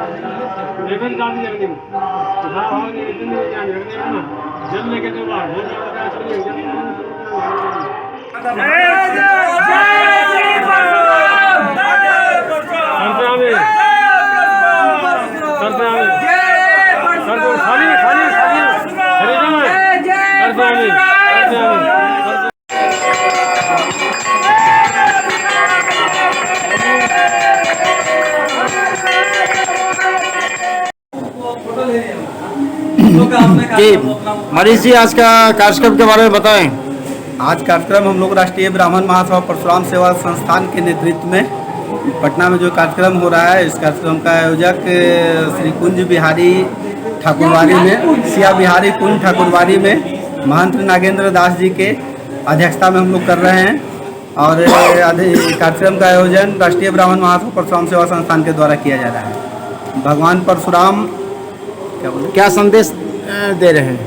लेकिन काम नहीं करती भाव ने इतने ज्ञान रख देना ना जल लेके जो बाहर बहुत ज्यादा चलिए खाली खाली खाली जी मनीष जी, आज का कार्यक्रम के बारे में बताएं। आज कार्यक्रम हम लोग राष्ट्रीय ब्राह्मण महासभा परशुराम सेवा संस्थान के नेतृत्व में पटना में जो कार्यक्रम हो रहा है, इस कार्यक्रम का आयोजक श्री कुंज बिहारी ठाकुरवाड़ी में सिया बिहारी कुंज ठाकुरवाड़ी में महंत नागेंद्र दास जी के अध्यक्षता में हम लोग कर रहे हैं। और कार्यक्रम का आयोजन राष्ट्रीय ब्राह्मण महासभा परशुराम सेवा संस्थान के द्वारा किया जा रहा है। भगवान परशुराम क्या संदेश दे रहे हैं?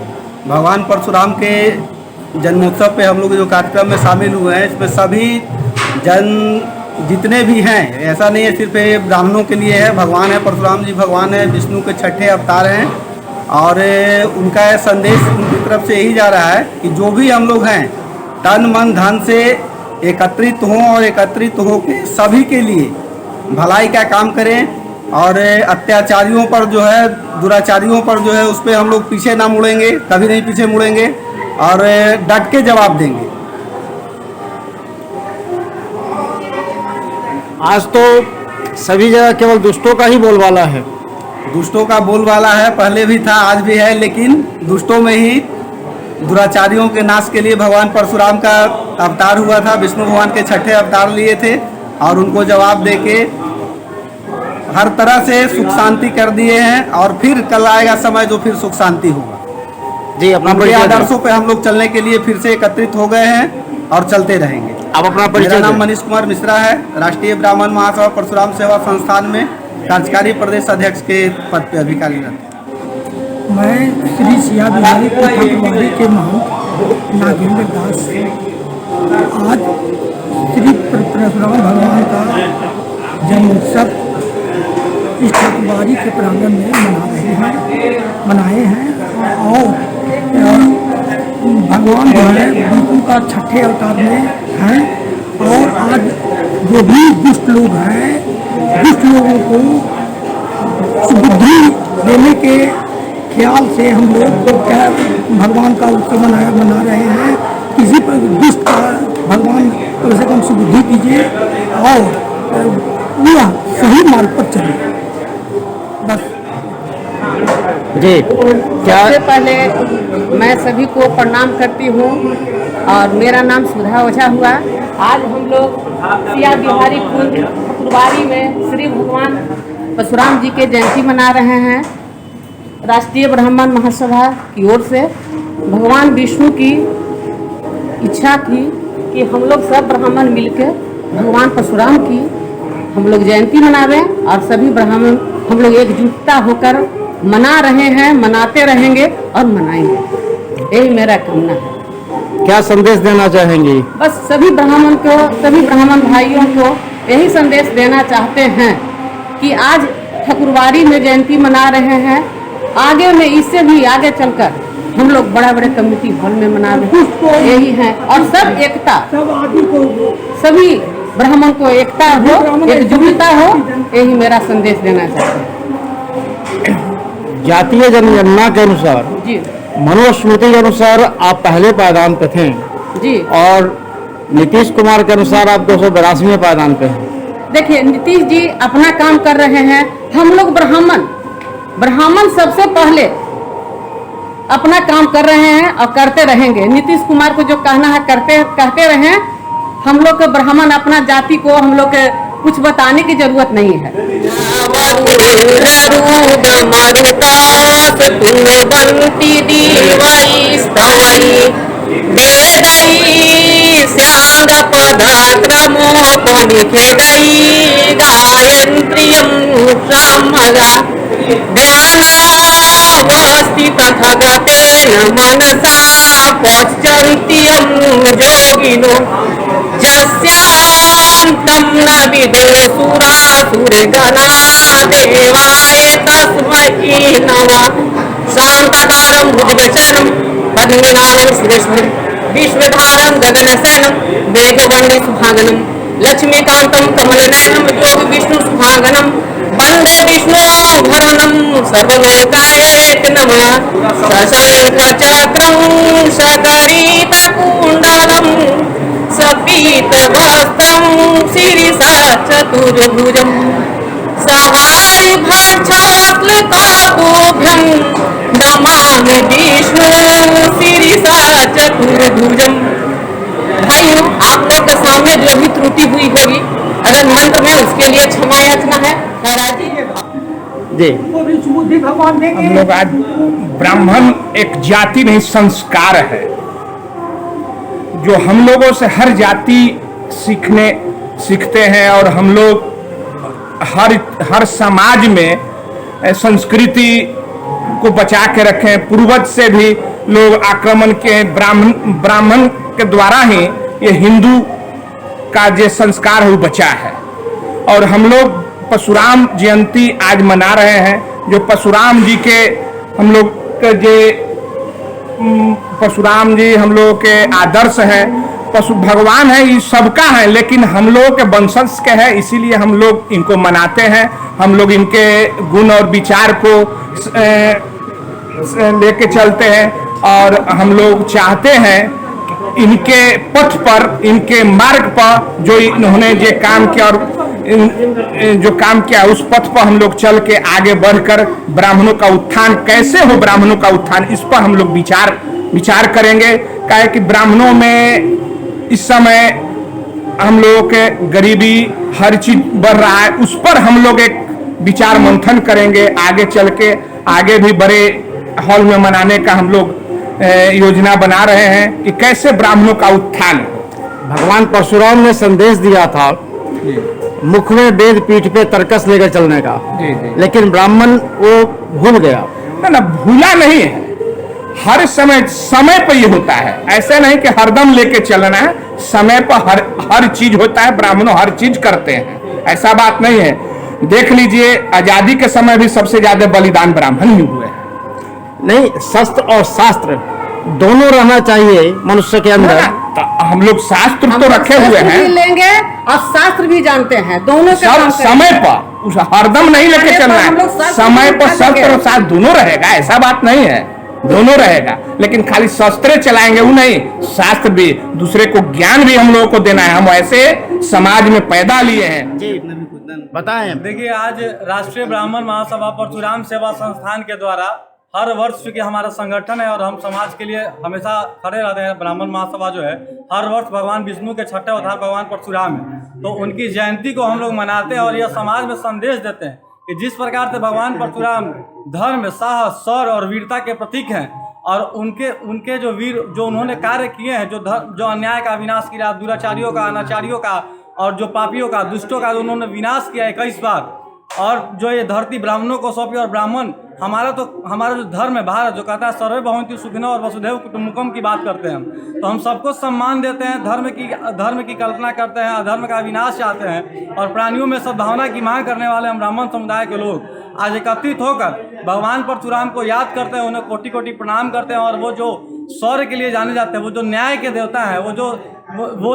भगवान परशुराम के जन्मोत्सव पे हम लोग जो कार्यक्रम में शामिल हुए हैं, इसमें सभी जन जितने भी हैं, ऐसा नहीं है सिर्फ ये ब्राह्मणों के लिए है। भगवान है परशुराम जी, भगवान है विष्णु के छठे अवतार हैं और उनका संदेश उनकी तरफ से यही जा रहा है कि जो भी हम लोग हैं तन मन धन से एकत्रित हों और एकत्रित हो के सभी के लिए भलाई का काम करें और अत्याचारियों पर जो है, दुराचारियों पर जो है, उस पर हम लोग पीछे ना मुड़ेंगे, कभी नहीं पीछे मुड़ेंगे और डट के जवाब देंगे। आज तो सभी जगह केवल दुष्टों का ही बोलबाला है। दुष्टों का बोलबाला है, पहले भी था, आज भी है, लेकिन दुष्टों में ही दुराचारियों के नाश के लिए भगवान परशुराम का अवतार हुआ था। विष्णु भगवान के छठे अवतार लिए थे और उनको जवाब देके हर तरह से सुख शांति कर दिए हैं। और फिर कल आएगा समय जो फिर सुख शांति होगा जी। अपना आदर्शों पे हम लोग चलने के लिए फिर से एकत्रित हो गए हैं और चलते रहेंगे। अब अपना परिचय। मेरा नाम मनीष कुमार मिश्रा है, राष्ट्रीय ब्राह्मण महासभा परशुराम सेवा संस्थान में कार्यकारी प्रदेश अध्यक्ष के पद पे अभी कार्यरत। मैं श्री सिया बिहारी ठाकुरवाड़ी के महंत नागेंद्र दास आज श्री परशुराम भगवान का जन्मोत्सव इस ठाकुरवाड़ी के प्रांगण में मनाए हैं और भगवान जो है विष्णु का छठे अवतार में हैं। और आज जो भी दुष्ट लोग हैं, दुष्ट लोगों को सुबुद्धि देने के ख्याल से हम लोग भगवान का उत्सव मना रहे हैं। किसी पर दुष्ट का भगवान कम से कम सुबुद्धि कीजिए और वह सही मार्ग पर चले। बस जी। क्या सबसे पहले मैं सभी को प्रणाम करती हूँ और मेरा नाम सुधा ओझा हुआ। आज हम लोग सिया बिहारी कुंज ठाकुरवाड़ी में श्री भगवान परशुराम जी के जयंती मना रहे हैं। राष्ट्रीय ब्राह्मण महासभा की ओर से भगवान विष्णु की इच्छा थी कि हम लोग सब ब्राह्मण मिलकर भगवान परशुराम की हम लोग जयंती मनावें और सभी ब्राह्मण हम लोग एकजुटता होकर मना रहे हैं, मनाते रहेंगे और मनाएंगे। यही मेरा कामना है। क्या संदेश देना चाहेंगे? बस सभी ब्राह्मण को, सभी ब्राह्मण भाइयों को यही संदेश देना चाहते हैं कि आज ठाकुरवाड़ी में जयंती मना रहे हैं, आगे में इससे भी आगे चलकर हम लोग बड़ा बड़े कम्युनिटी हॉल में मना रहे हैं। यही है और सब एकता, सभी ब्राह्मण को एकता हो, एकजुटता हो, यही मेरा संदेश देना चाहते हैं। जातीय जनगणना के अनुसार जी, मनुस्मृति के अनुसार आप पहले पायदान पे थे जी, और नीतीश कुमार के अनुसार आप 282वें पायदान पे हैं। देखिए नीतीश जी अपना काम कर रहे हैं, हम लोग ब्राह्मण सबसे पहले अपना काम कर रहे हैं और करते रहेंगे। नीतीश कुमार को जो कहना है कहते रहें। हम लोग के ब्राह्मण अपना जाति को हम लोग के कुछ बताने की जरूरत नहीं है। मनसा पश्यन्त्यं योगिनो यस्या तं न विदुसुरासुरगणा देवाय तस्मै नमः। शान्ताकारं भुजगशयनं पद्मनाभं सुरेशं विश्वधारं गगनशयनं मेघवर्णं सुहागनं लक्ष्मीकान्तं कमलनयनं योगिविष्णुसुहागनं वन्दे विष्णुभरणं सर्वलोकाय नमः। शशाङ्कचक्रं शकरीतकुण्डलं सपीतवस्त्रं शिरसा चतुर्भुजं सहायभक्षाश्लिकातुभ्यं नमामि विष्णु शिरसा चतुर्भुजं। भाइयों, आप लोग के सामने जो भी त्रुटि हुई होगी अगर मंत्र में, उसके लिए क्षमा याचना है। जी सुबुद्धि भगवान देंगे। हम लोग आज ब्राह्मण एक जाति नहीं संस्कार है, जो हम लोगों से हर जाति सीखते हैं और हम लोग हर समाज में संस्कृति को बचा के रखें। पूर्वज से भी लोग आक्रमण के ब्राह्मण के द्वारा ही ये हिंदू का जो संस्कार है वो बचा है। और हम लोग परशुराम जयंती आज मना रहे हैं, जो परशुराम जी के हम लोग के परशुराम जी हम लोग के आदर्श हैं। भगवान है, ये सबका है, लेकिन हम लोग के वंशज के हैं, इसीलिए हम लोग इनको मनाते हैं। हम लोग इनके गुण और विचार को लेके चलते हैं और हम लोग चाहते हैं इनके पथ पर, इनके मार्ग पर जो इन्होंने जो काम किया और जो काम किया उस पथ पर हम लोग चल के आगे बढ़कर ब्राह्मणों का उत्थान कैसे हो, ब्राह्मणों का उत्थान, इस पर हम लोग विचार करेंगे। क्या है कि ब्राह्मणों में इस समय हम लोगों के गरीबी हर चीज बढ़ रहा है, उस पर हम लोग एक विचार मंथन करेंगे। आगे चल के आगे भी बड़े हॉल में मनाने का हम लोग योजना बना रहे हैं कि कैसे ब्राह्मणों का उत्थान। भगवान परशुराम ने संदेश दिया था मुख में वेद पीठ पे तर्कस लेकर चलने का। जी जी। लेकिन ब्राह्मण वो भूल गया ना, भूला नहीं है। हर समय पर ये होता है, ऐसे नहीं कि हरदम लेके चलना है। समय पर हर चीज होता है, ब्राह्मणों हर चीज करते हैं, ऐसा बात नहीं है। देख लीजिए, आजादी के समय भी सबसे ज्यादा बलिदान ब्राह्मण ही हुए हैं। नहीं, शस्त्र और शास्त्र दोनों रहना चाहिए मनुष्य के अंदर। तो हम लोग शास्त्र तो रखे हुए हैं, लेंगे और शास्त्र भी जानते हैं, दोनों के सब समय पर, उस हरदम नहीं लेके चलना है। समय पर शस्त्र और शास्त्र दोनों रहेगा, ऐसा बात नहीं है, दोनों रहेगा। लेकिन खाली शस्त्र चलाएंगे वो नहीं, शास्त्र भी, दूसरे को ज्ञान भी हम लोगों को देना है। हम ऐसे समाज में पैदा लिए हैं। जी बताएं। देखिए, आज राष्ट्रीय ब्राह्मण महासभा परशुराम सेवा संस्थान के द्वारा हर वर्ष, चूँकि हमारा संगठन है और हम समाज के लिए हमेशा खड़े रहते हैं, ब्राह्मण महासभा जो है हर वर्ष भगवान विष्णु के छठे अवतार भगवान परशुराम है, तो उनकी जयंती को हम लोग मनाते हैं और यह समाज में संदेश देते हैं कि जिस प्रकार से भगवान परशुराम धर्म, साहस, शौर्य और वीरता के प्रतीक हैं और उनके जो वीर जो उन्होंने कार्य किए हैं, जो अन्याय का विनाश किया, दुराचारियों का, अनाचारियों का और जो पापियों का, दुष्टों का उन्होंने विनाश किया 21 बार, और जो ये धरती ब्राह्मणों को सौंपी। और ब्राह्मण हमारा जो धर्म है भारत, जो कहता है सर्वे भवन्तु सुखिनः और वसुधैव कुटुम्बकम की बात करते हैं हम, तो हम सबको सम्मान देते हैं, धर्म की कल्पना करते हैं, अधर्म का विनाश चाहते हैं और प्राणियों में सद्भावना की मांग करने वाले हम ब्राह्मण समुदाय के लोग आज एकत्रित होकर भगवान परशुराम को याद करते हैं, उन्हें कोटि कोटि प्रणाम करते हैं। और वो जो शौर्य के लिए जाने जाते हैं, वो जो न्याय के देवता हैं, वो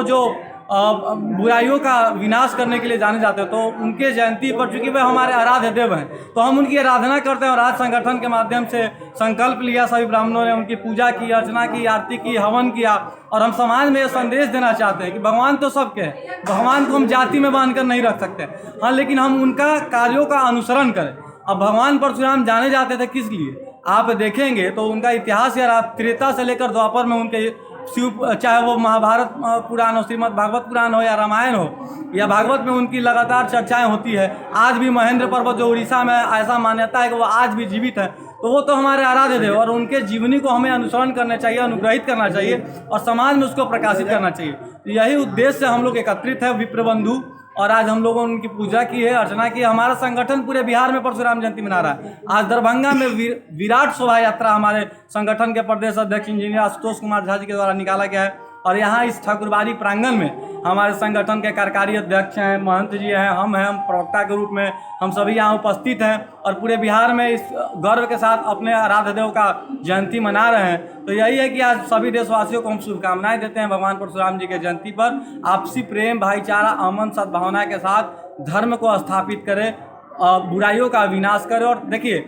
जो बुराइयों का विनाश करने के लिए जाने जाते हैं, तो उनके जयंती पर चूंकि वे हमारे आराध्य देव हैं, तो हम उनकी आराधना करते हैं। और आज संगठन के माध्यम से संकल्प लिया, सभी ब्राह्मणों ने उनकी पूजा की, अर्चना की, आरती की, हवन किया। और हम समाज में ये संदेश देना चाहते हैं कि भगवान तो सबके हैं, भगवान को हम जाति में बांधकर नहीं रख सकते, हाँ, लेकिन हम उनका कार्यों का अनुसरण करें। अब भगवान परशुराम जाने जाते थे किस लिए, आप देखेंगे तो उनका इतिहास यार, आप त्रेता से लेकर द्वापर में उनके शिव, चाहे वो महाभारत पुराण हो, श्रीमद् भागवत पुराण हो या रामायण हो या भागवत में उनकी लगातार चर्चाएं होती है। आज भी महेंद्र पर्वत जो उड़ीसा में, ऐसा मान्यता है कि वो आज भी जीवित है, तो वो तो हमारे आराध्य देव, और उनके जीवनी को हमें अनुसरण करना चाहिए, अनुग्रहित करना चाहिए और समाज में उसको प्रकाशित करना चाहिए। यही उद्देश्य से हम लोग एकत्रित है विप्रबंधु, और आज हम लोगों ने उनकी पूजा की है, अर्चना की है। हमारा संगठन पूरे बिहार में परशुराम जयंती मना रहा है। आज दरभंगा में विराट शोभा यात्रा हमारे संगठन के प्रदेश अध्यक्ष इंजीनियर आशुतोष कुमार झा जी के द्वारा निकाला गया है। और यहाँ इस ठाकुरबाड़ी प्रांगण में हमारे संगठन के कार्यकारी अध्यक्ष हैं, महंत जी हैं, हम प्रवक्ता के रूप में हम सभी यहाँ उपस्थित हैं और पूरे बिहार में इस गर्व के साथ अपने आराध्य देव का जयंती मना रहे हैं। तो यही है कि आज सभी देशवासियों को हम शुभकामनाएं देते हैं भगवान परशुराम जी के जयंती पर। आपसी प्रेम, भाईचारा, अमन, सद्भावना के साथ धर्म को स्थापित करें, बुराइयों का विनाश करें। और देखिए,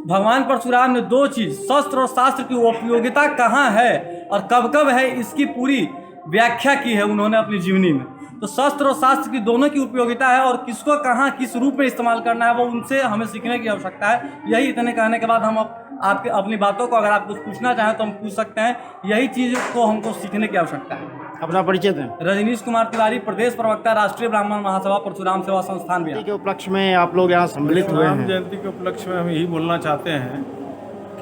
भगवान परशुराम ने दो चीज़, शस्त्र और शास्त्र की उपयोगिता कहाँ है और कब कब है, इसकी पूरी व्याख्या की है उन्होंने अपनी जीवनी में। तो शस्त्र और शास्त्र की दोनों की उपयोगिता है और किसको कहाँ किस रूप में इस्तेमाल करना है वो उनसे हमें सीखने की आवश्यकता है। यही इतने कहने के बाद हम आपके अपनी बातों को अगर आप कुछ पूछना चाहें तो हम पूछ सकते हैं। यही चीज़ को हमको सीखने की आवश्यकता है। अपना परिचय दें। रजनीश कुमार तिवारी, प्रदेश प्रवक्ता, राष्ट्रीय ब्राह्मण महासभा, परशुराम सेवा संस्थान बिहार। के उपलक्ष्य में आप लोग यहाँ सम्मिलित हुए राम हैं। जयंती के उपलक्ष्य में हम यही बोलना चाहते हैं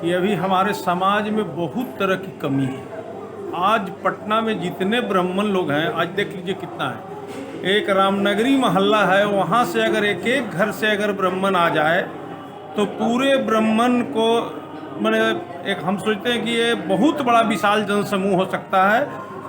कि अभी हमारे समाज में बहुत तरह की कमी है। आज पटना में जितने ब्राह्मण लोग हैं, आज देख लीजिए कितना है। एक रामनगरी मोहल्ला है, वहाँ से अगर एक एक घर से अगर ब्राह्मण आ जाए तो पूरे ब्राह्मण को मैंने एक हम सोचते हैं कि ये बहुत बड़ा विशाल जनसमूह हो सकता है।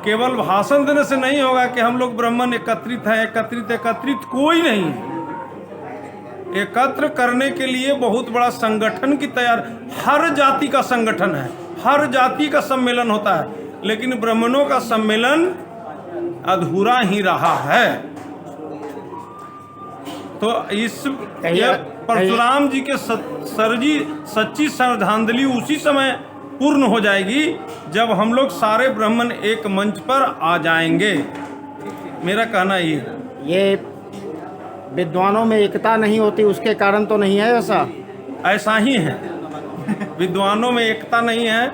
केवल भाषण देने से नहीं होगा कि हम लोग ब्राह्मण एकत्रित हैं। एकत्रित कोई नहीं है। एकत्र करने के लिए बहुत बड़ा संगठन की तैयार, हर जाति का संगठन है, हर जाति का सम्मेलन होता है, लेकिन ब्राह्मणों का सम्मेलन अधूरा ही रहा है। तो इस परशुराम जी के सच्ची श्रद्धांजलि उसी समय पूर्ण हो जाएगी जब हम लोग सारे ब्राह्मण एक मंच पर आ जाएंगे। मेरा कहना ये विद्वानों में एकता नहीं होती, उसके कारण तो नहीं है ऐसा ही है। विद्वानों में एकता नहीं है,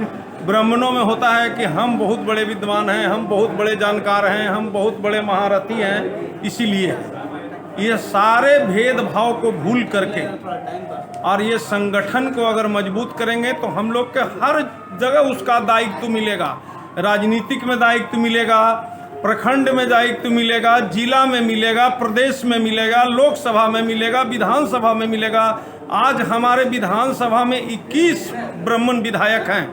ब्राह्मणों में होता है कि हम बहुत बड़े विद्वान हैं, हम बहुत बड़े जानकार हैं, हम बहुत बड़े महारथी हैं। इसीलिए ये सारे भेदभाव को भूल करके और ये संगठन को अगर मजबूत करेंगे तो हम लोग के हर जगह उसका दायित्व मिलेगा। राजनीतिक में दायित्व मिलेगा, प्रखंड में दायित्व मिलेगा, जिला में मिलेगा, प्रदेश में मिलेगा, लोकसभा में मिलेगा, विधानसभा में मिलेगा। आज हमारे विधानसभा में 21 ब्राह्मण विधायक हैं,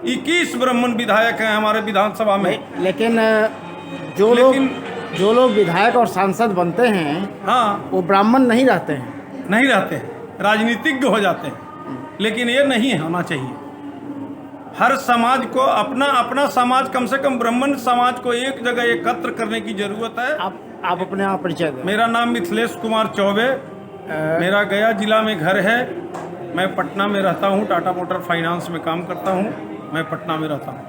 21 ब्राह्मण विधायक हैं हमारे विधानसभा में। लेकिन जो लोग विधायक और सांसद बनते हैं, हाँ, वो ब्राह्मण नहीं रहते हैं, राजनीतिज्ञ हो जाते हैं। लेकिन ये नहीं होना चाहिए। हर समाज को अपना समाज, कम से कम ब्राह्मण समाज को एक जगह एकत्र करने की जरूरत है। आप अपने आप परिचय दें। मेरा नाम मिथिलेश कुमार चौबे, मेरा गया जिला में घर है। मैं पटना में रहता हूँ, टाटा मोटर फाइनेंस में काम करता हूँ। मैं पटना में रहता हूँ।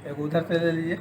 एक उधर से ले लीजिए।